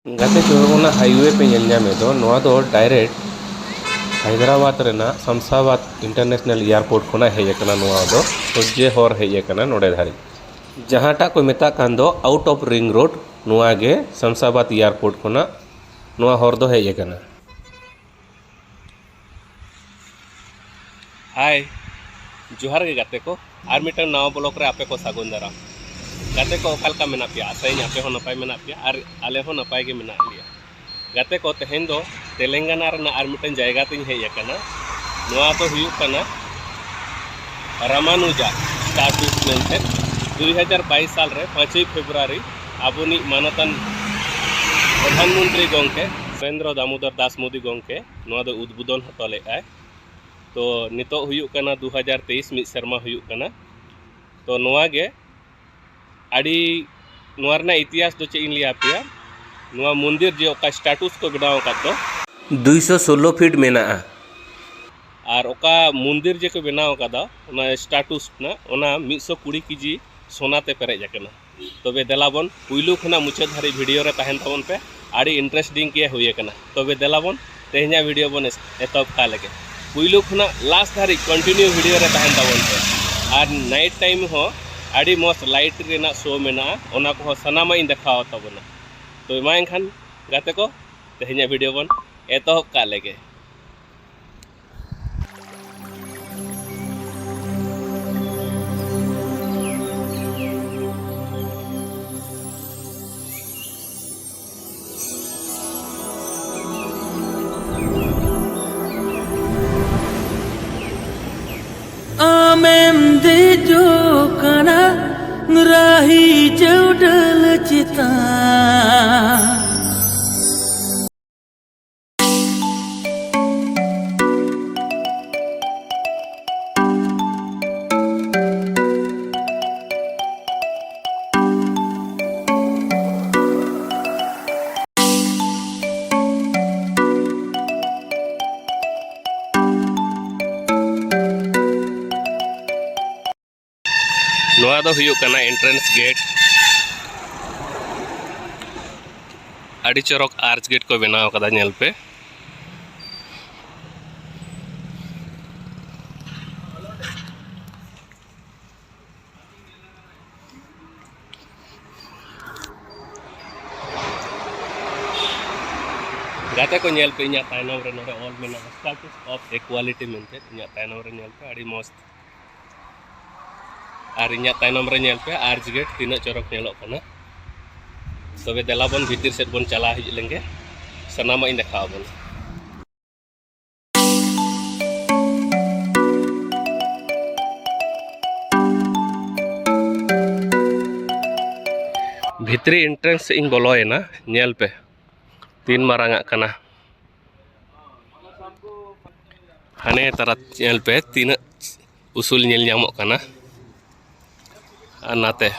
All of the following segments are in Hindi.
गाते को ओना हाईवे पे ñame दो नोआ दो डायरेक्ट हैदराबाद रेना शमशाबाद इंटरनेशनल एयरपोर्ट खोना हेज कना नोआ दो सोजे हर हेज कना नोडे धारी जहांटा को मेता कान दो आउट ऑफ रिंग रोड नोआ गे शमशाबाद एयरपोर्ट खोना नोआ हर दो हेज कना। हाय जोहार गे गाते को आर मिटन नवा ब्लॉक रे आपे को सागुन दाराम गाते को ओकालका मेना पिया आसाई आपे हो नपाय मेना पिया आर आले हो नपाय गे मेना लिया गाते को तेहेन दो तेलंगाना रना आर मिटन जायगा तिन हेज कना नोआ तो हुयु कना रामानुजा स्टार्टस मेंते 2022 साल रे 5 फेब्रुआरी आबुनी मानतन प्रधानमंत्री गंके नरेंद्र दामोदर दास मोदी गंके नोआ दो उद्बोधन हतले आय तो नितो हुयु कना 2023 मिद शर्मा हुयु कना तो नोआ गे आड़ी नोआ रना इतिहास दो चे इन लिया पिया नोआ मंदिर जे ओका स्टाटस को बनाव का तो 216 फीट मेना और ओका मंदिर जे को बनाव का दा ओना स्टाटस ना ओना 120 केजी सोनाते पेरेज आकना तबे देलाबन पुइलु खना मुछे धारी वीडियो रे तहन तबन पे आड़ी इंटरेस्टिंग के हुए कना तबे देलाबन तेहना वीडियो बन एतब का लगे पुइलु खना लास्ट धारी कंटिन्यू वीडियो रे तहन तबन पे और नाइट टाइम हो आड़ी मस्त लाइट रेना शो मेना ओना को सनामा इन देखाव तबना तो मा एनखान गाते को तेहना वीडियो बन एतब का लगे। Amem de jokana ngerahi jodel cita नोआ दो हुयु कना एंट्रेंस गेट आड़ी चौरक आर्च गेट को बनाव कदा नेल पे गाते को नेल पे इना तायनम रे नोरे ऑल मेना स्टाटस ऑफ इक्वालिटी मेनते इना तायनम रे नेल पे आड़ी मस्त और इन तायनम रे नेल पे आर्च गेट तीना चौरक नेलो कना तबे देलाबन भीतर सेट बन चला हिज लेंगे सनामा इन देखाव बन भीतरी एंट्रेंस इन बोलोयना नेल पे तीन मारांगा कना हाने तारा नेल पे तीन उसूल नेल ᱧᱟᱢᱚᱜ कना नाते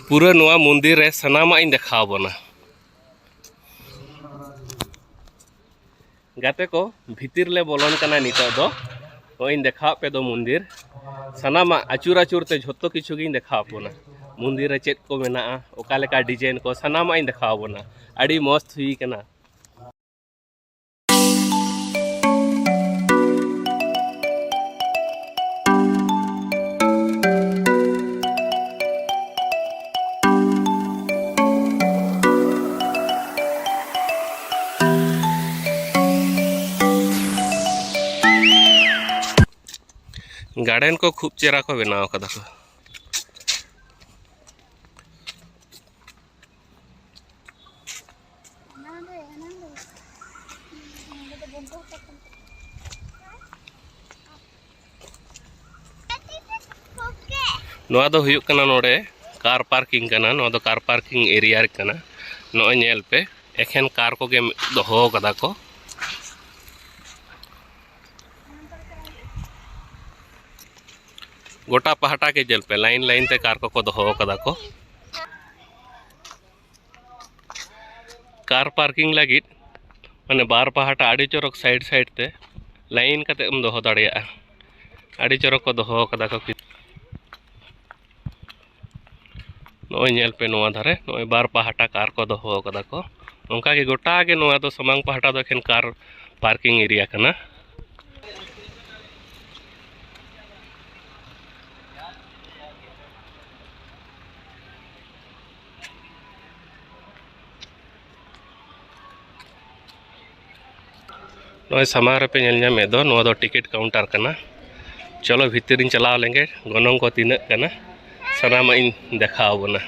पूरा नोआ मंदिर रे सनामा इन देखाव बना गाते को भीतर ले बोलन कना नितो दो ओ इन देखाव पे दो मंदिर सनामा आचुर आचुर ते झोतो किछु गिन देखाव बना मंदिर रे चेत को मेना ओका लेका डिजाइन को सनामा इन देखाव बना आड़ी मस्त हुई कना। गार्डन को खूब चेहरा को बनाव कदा को नोआ दो हुयुक कना नोडे कार पार्किंग कना नोआ दो कार पार्किंग एरिया कना नोय नेल पे एखेन कार को गे दोहो कदा को गोटा पहाटा के जल पे लाइन लाइन ते कार को दोहो कदा को कार पार्किंग लगी माने बार पहाटा आड़ी चौरक साइड साइड ते लाइन कते दोहो दाड़िया आड़ी चरक को दोहो कदा को नोय नेल पे नोआ धारे नोय बार पहाटा कार को दोहो कदा को ओंका के गोटा के नोआ तो समांग पहाटा दो एखन कार पार्किंग एरिया कना नोय समारे पे नेल ᱧᱟᱢ एदो नोआ दो टिकट काउंटर कना चलो भीतर इन चलाव लेंगे गनोंग को तीना कना सनामा इन देखाव बना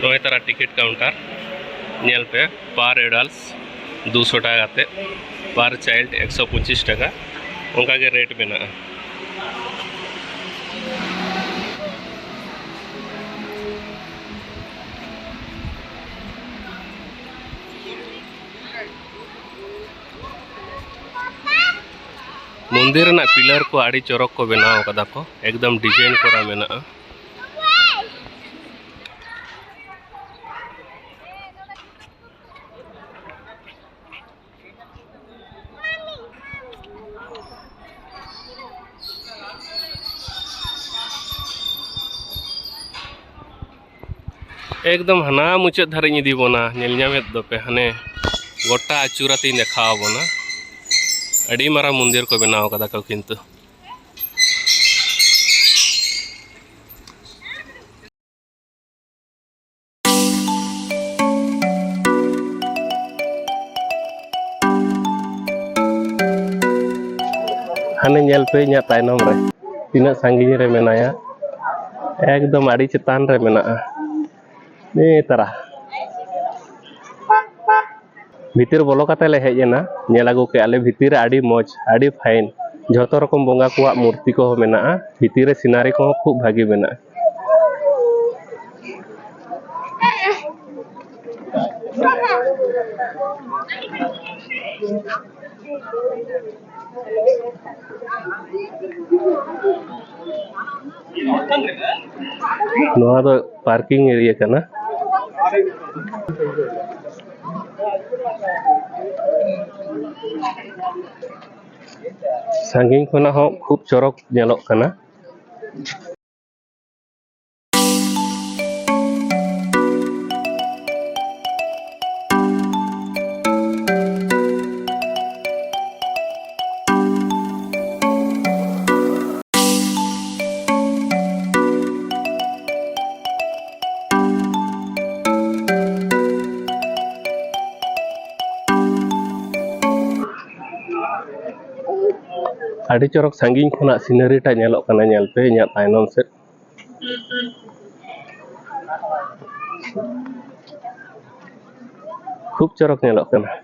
नोए तारा टिकट काउंटर नेल पे पर एडल्ट्स 200 टाका ते पर चाइल्ड 125 टाका उनका के रेट मेना मंदिर ना पिलर को आड़ी चौरक को बनाव कदा को एकदम डिजाइन करा मेना एकदम हना मुचाद धारे इदी बोना नेल ᱧᱟᱢᱮᱫ दो पे हने गोटा आचुराती देखाव बोना अड़ी मारा मंदिर को बनाव कदा को किंतु हने नेल पे इᱧᱟ तायनम रे तीना सांगिन रे मेनाया एकदम आड़ी चेतान रे मेना नी तारा भीतर बोलो काते ले हेजेना नेल आगु के आले भीतर आड़ी मौज आड़ी फाइन जतो रकम बोंगा को मूर्ति को मेना भीतर सिनारी को खूब भागी मेना नोआ दो पार्किंग एरिया कना सांगिन खोना हो खूब चौरक नेलोक कना आड़ी चौरक सांगिन खोना सीनरी टा नेलोक कना नेल पे इᱧा तायनम से खूब चौरक नेलोक कना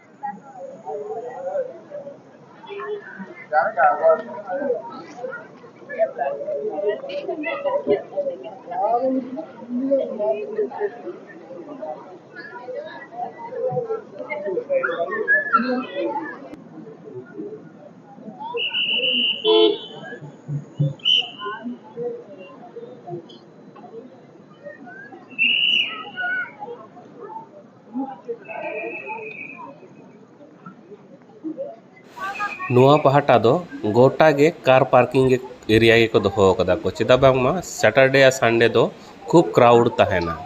नोआ पहाटा दो गोटा गे कार पार्किंग एरिया के को दोहो कदा को चिदा बांगमा सैटरडे या संडे दो खूब क्राउड तहेना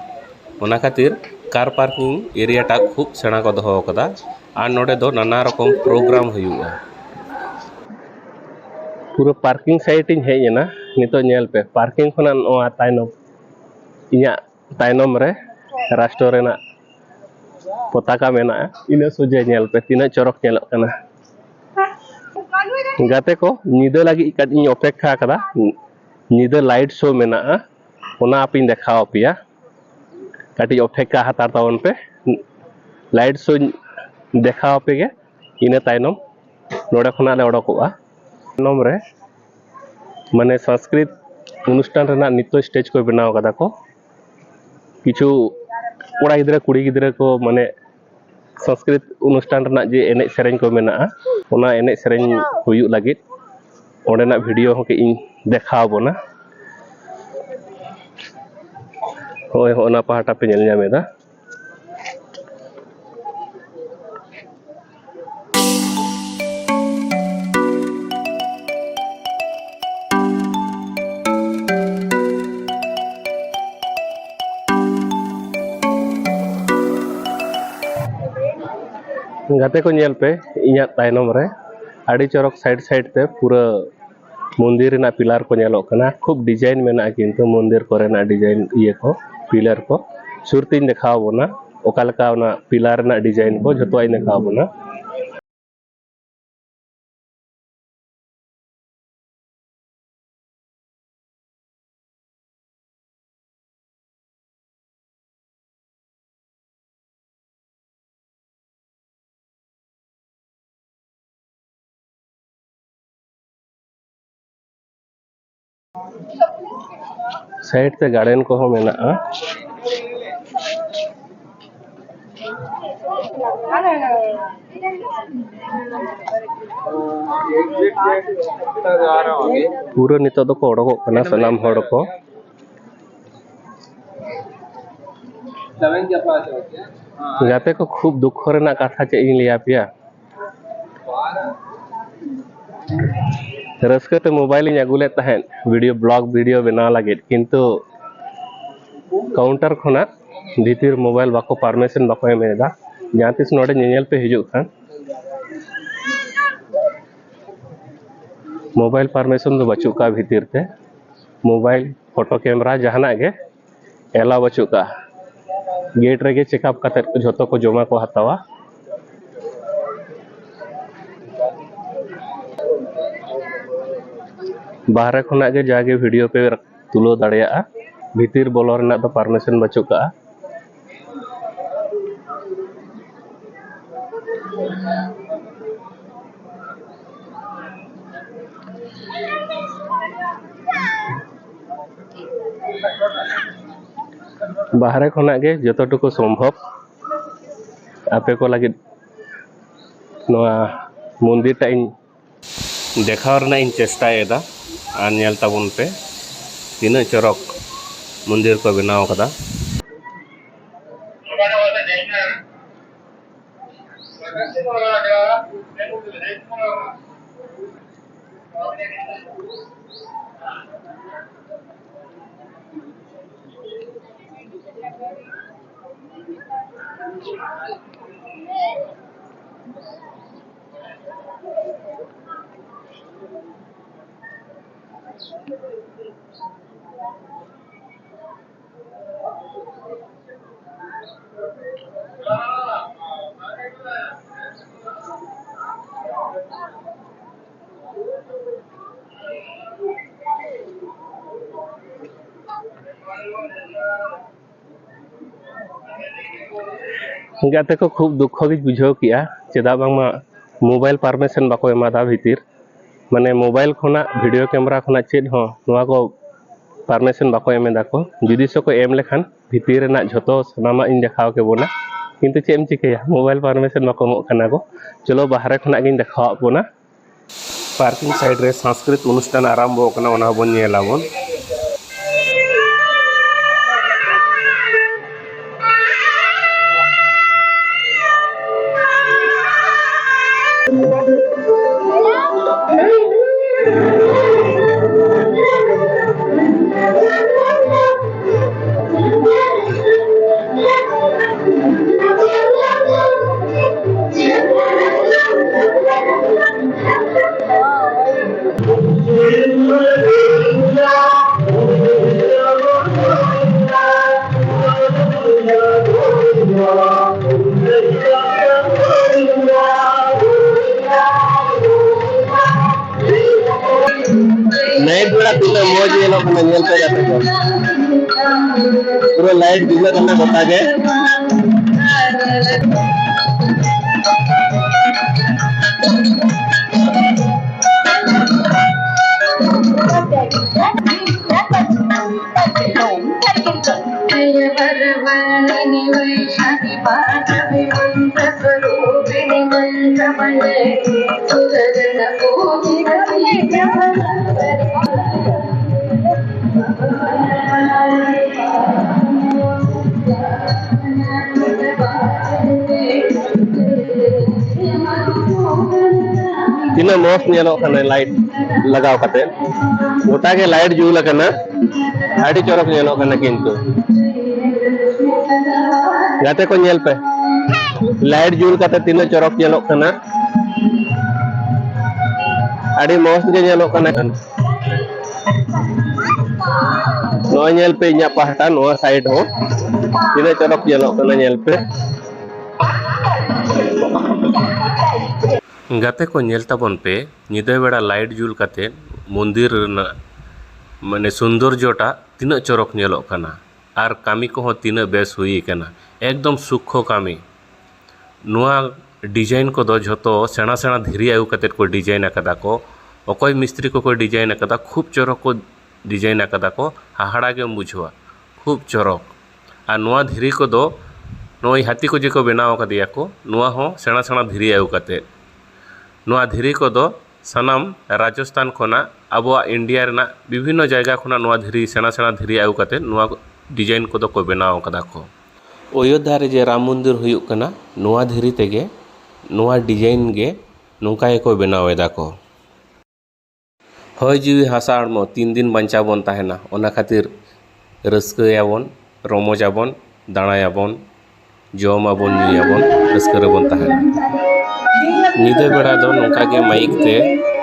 ओना खातिर कार पार्किंग एरिया टा खूब सेना को दोहो कदा आ नोडे दो नाना रकम प्रोग्राम हुयुआ पूरा पार्किंग साइट इन हेजेना नितो नेल पे पार्किंग खोना नोआ तायनम इᱧा तायनम रे राष्ट्र रेना पताका मेना इना सोजे नेल पे तीना चौरक नेलोक कना गाते को निदा लगी इन अपेक्षा कदा निदा लाइट शो मेना ओना आपिन देखाव पिया काटी अपेक्षा हातार तावन पे लाइट शो देखाव पे गे इना तायनम नोडे खना ले ओडकोआ नम रे माने संस्कृत अनुष्ठान रेना नित्य स्टेज को बनाव कदा को किछु कोड़ा गिदरा कुड़ी गिदरा को माने संस्कृत अनुष्ठान रेना जे एने सेरेंज को मेना ओना एने सेरेंज हुयुग लागित ओडेना वीडियो हो के इन देखाव बोना होय होना पहाटा पे नेल जामेदा गाते को नेल पे इया तायनम रे आड़ी चरक साइड साइड ते पूरा मंदिर ना पिलर को नेलो कना खूब डिजाइन मेना किंतु मंदिर कोरेना डिजाइन ये को पिलर को सुरतीन देखाव बोना ओकालका ना पिलर ना डिजाइन को जतो आई देखाव बोना साइड ते गार्डन को हो मेना पूरा नितो दो को ओडको कना सलाम हड़ को गाते को खूब दुख रेना कथा चे इन लिया पिया रस्कते मोबाइल इन अगुले तहन वीडियो ब्लॉग वीडियो बना लगे किंतु काउंटर खोना भीतर मोबाइल बाको परमिशन बाको एमेदा जहां तिस नोडे नेल पे हिजु खान मोबाइल परमिशन दो बचु का भीतर ते मोबाइल फोटो कैमरा जहाना गे एला बचु का गेट रेगे चेकअप कते जतो को जमा को हतावा बाहर खुना के जागे वीडियो पे तुलो दाड़िया भीतर बोलो रना तो परमिशन बचु का बाहर खुना के जतटुकु संभव आपे को लगे नोआ मंदिर टा इन देखाव रना इन चेष्टा एदा आर नेल ताबुन पे तीना चरक मंदिर को बनाव कदा गाते को खूब दुख गी बुझाव किया चेदा बांगमा मोबाइल परमिशन बाको एमादा भीतर माने मोबाइल खोना वीडियो कैमरा खोना चेद हो नोआ को परमिशन बाको एमेदा को जुदी से को एम लेखान भीतर रेना झतो सनामा इन देखाव के बोना किंतु चेम चिकेया मोबाइल परमिशन बाको मो खाना को चलो बाहर खोना गिन देखाव बोना पार्किंग साइड रे सांस्कृतिक अनुष्ठान आरंभ होकना ओना बन नेलाबोन लाइट बड़ा दिल मौज ये लोग नेल पे जाते हैं पूरा लाइट दिल करना बता के तीना मस्त नेलो कना लाइट लगाव कते गोटा के लाइट जुल कना आड़ी चरक नेलो कना किंतु गाते को नेल पे लाइट जुल कते तीना चरक नेलो कना आड़ी मस्त के नेलो कना नो नेल पे इnya पहटा नो साइड हो तीना चरक नेलो कना नेल पे गाते को नेल ताबन पे निदा बेड़ा लाइट जुल कते मंदिर माने सौंदर्यटा तीना चरक नेलो कना आर कामी को तीना बेस हुई कना एकदम सूक्ष्म कामी नुआ डिजाइन को दो झतो सेना सेना धीरे आयु कते को डिजाइन अकदा को अकोय मिस्त्री को डिजाइन अकदा खूब चरक को डिजाइन अकदा को हाहाड़ा के बुझवा खूब चरक आ नुआ धीरे को दो नोई हाथी को जेको बनाव कदिया को नुआ हो सेना सेना धीरे आयु कते नुआ धीरे को दो सनाम राजस्थान खोना अबवा इंडिया रेना विभिन्न जायगा खोना नुआ धीरे सेना सेना धीरे आयु कते नुआ डिजाइन को दो को बनाव कदा को अयोध्या रे जे राम मंदिर हुयुक कना नुआ धीरे तेगे नुआ डिजाइन गे नोंका को बनाव एदा को हय जीवी हासा हड़मो 3 दिन बंचा बन ताहेना ओना खातिर रस्कायाबन रमजाबन दाणायाबन जमाबन न्यूयाबन रस्का रेबन ताहेना निदा बेड़ा दो नोंका गे माइक ते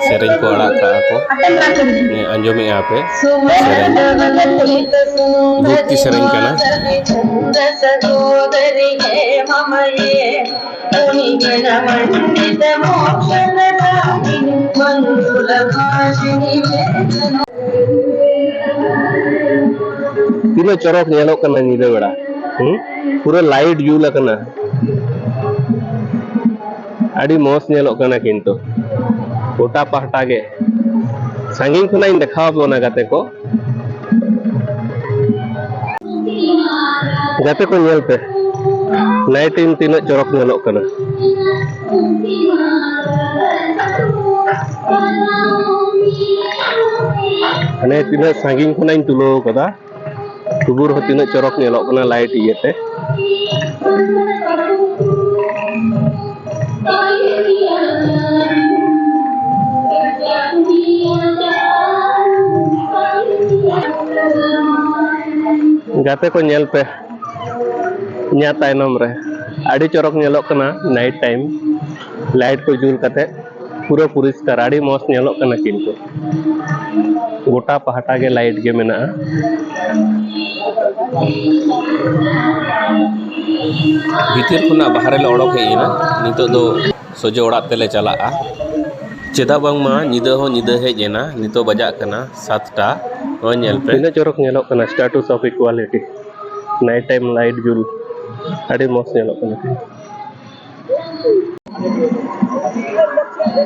सेरेंज को अड़ा का को अंजमे यहाँ पे भक्ति सेरेंज कना तीना चरक नेलो कना निदा बेड़ा पूरा लाइट जुल कना आड़ी मस्त नेलो कना किंतु गोटा पहटा गे सांगिन खुना इन देखाव बोना गाते को नेल पे नाइट इन तीना चरक नेलो कना अने तीना सांगिन खुना इन तुलो कदा तुबुर हो तीना चरक नेलो कना लाइट इयते गाते को नेल पे इnya तायनम रे आड़ी चरक नेलो कना नाइट टाइम लाइट को जुल कते पूरा परिष्कार आड़ी मस्त नेलो कना किंतु गोटा पहाटा के लाइट के मेना भीतर खुना बाहर ले ओडक हेना नितो दो सोजे ओड़ा तेले चला चेदा बांगमा निदा हो निदा हेजेना नितो बजा कना 7टा ओ नेल पे इना चरक नेलो कना status of equality night time light जुल आड़ी मस्त नेलो कना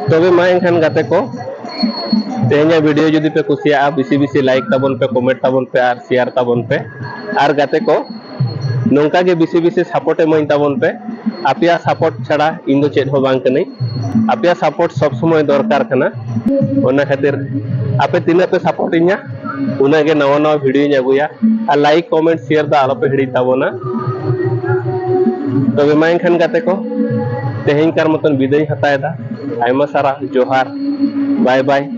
तबे मा एनखान गाते को तेहना वीडियो जदि पे कुसिया बेसी बेसी लाइक ताबन पे कमेंट ताबन पे और शेयर ताबन पे और गाते को नोंका के बेसी बेसी सपोर्ट एमन ताबन पे आपिया सपोर्ट छाड़ा इन दो चेद हो बांग कने आपिया सपोर्ट सब समय दरकार कना ओना खातिर आपे तीना पे सपोर्ट इन्या उना के नवा नवा वीडियो इन अगुया और लाइक कमेंट शेयर दा आलो पे हिड़ी ताबोना तबे मा एनखान गाते को तेहेन कार मतन विदाय हतायदा आयमा सारा जोहार बाय बाय।